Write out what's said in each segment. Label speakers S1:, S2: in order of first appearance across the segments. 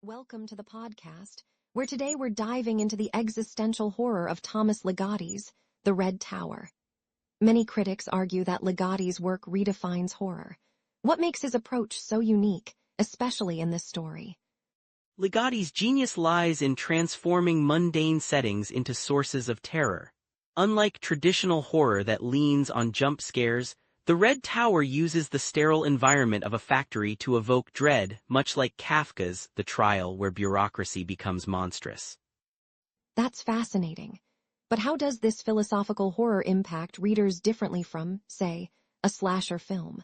S1: Welcome to the podcast, where today we're diving into the existential horror of Thomas Ligotti's The Red Tower. Many critics argue that Ligotti's work redefines horror. What makes his approach so unique, especially in this story?
S2: Ligotti's genius lies in transforming mundane settings into sources of terror. Unlike traditional horror that leans on jump scares, The Red Tower uses the sterile environment of a factory to evoke dread, much like Kafka's The Trial, where bureaucracy becomes monstrous.
S1: That's fascinating. But how does this philosophical horror impact readers differently from, say, a slasher film?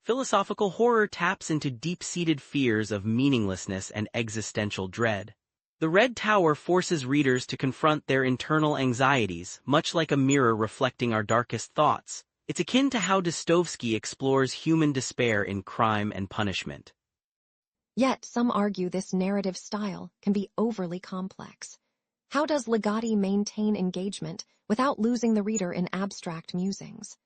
S2: Philosophical horror taps into deep-seated fears of meaninglessness and existential dread. The Red Tower forces readers to confront their internal anxieties, much like a mirror reflecting our darkest thoughts. It's akin to how Dostoevsky explores human despair in Crime and Punishment.
S1: Yet some argue this narrative style can be overly complex. How does Ligotti maintain engagement without losing the reader in abstract musings?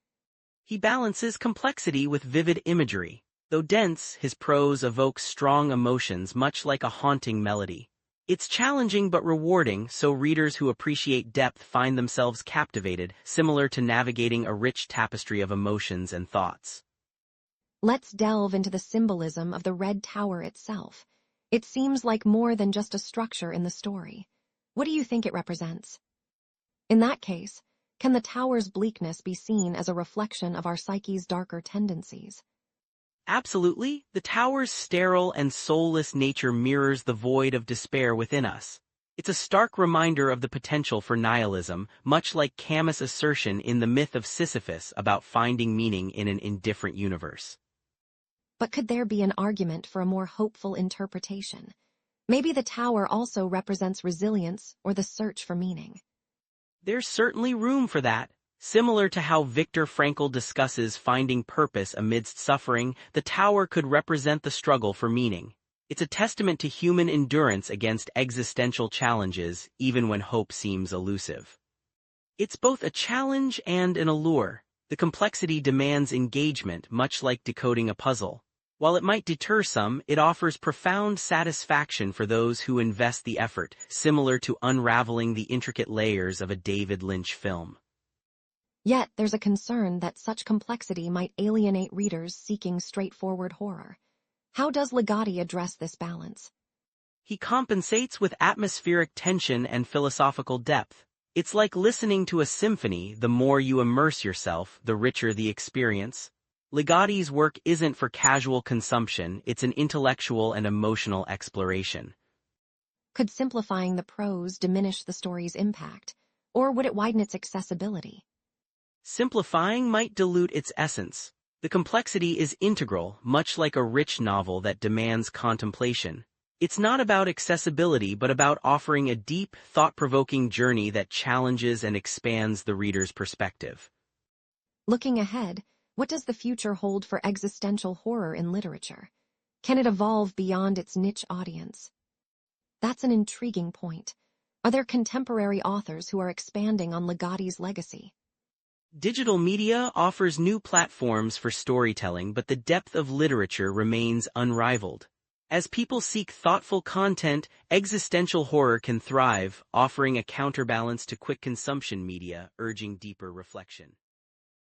S2: He balances complexity with vivid imagery. Though dense, his prose evokes strong emotions much like a haunting melody. It's challenging but rewarding, so readers who appreciate depth find themselves captivated, similar to navigating a rich tapestry of emotions and thoughts.
S1: Let's delve into the symbolism of the Red Tower itself. It seems like more than just a structure in the story. What do you think it represents? In that case, can the tower's bleakness be seen as a reflection of our psyche's darker tendencies?
S2: Absolutely, the tower's sterile and soulless nature mirrors the void of despair within us. It's a stark reminder of the potential for nihilism, much like Camus' assertion in the myth of Sisyphus about finding meaning in an indifferent universe.
S1: But could there be an argument for a more hopeful interpretation? Maybe the tower also represents resilience or the search for meaning.
S2: There's certainly room for that. Similar to how Viktor Frankl discusses finding purpose amidst suffering, the tower could represent the struggle for meaning. It's a testament to human endurance against existential challenges, even when hope seems elusive. It's both a challenge and an allure. The complexity demands engagement, much like decoding a puzzle. While it might deter some, it offers profound satisfaction for those who invest the effort, similar to unraveling the intricate layers of a David Lynch film.
S1: Yet there's a concern that such complexity might alienate readers seeking straightforward horror. How does Ligotti address this balance?
S2: He compensates with atmospheric tension and philosophical depth. It's like listening to a symphony. The more you immerse yourself, the richer the experience. Ligotti's work isn't for casual consumption, it's an intellectual and emotional exploration.
S1: Could simplifying the prose diminish the story's impact, or would it widen its accessibility?
S2: Simplifying might dilute its essence. The complexity is integral, much like a rich novel that demands contemplation. It's not about accessibility but about offering a deep, thought-provoking journey that challenges and expands the reader's perspective.
S1: Looking ahead, what does the future hold for existential horror in literature? Can it evolve beyond its niche audience? That's an intriguing point. Are there contemporary authors who are expanding on Ligotti's legacy?
S2: Digital media offers new platforms for storytelling, but the depth of literature remains unrivaled. As people seek thoughtful content, existential horror can thrive, offering a counterbalance to quick consumption media, urging deeper reflection.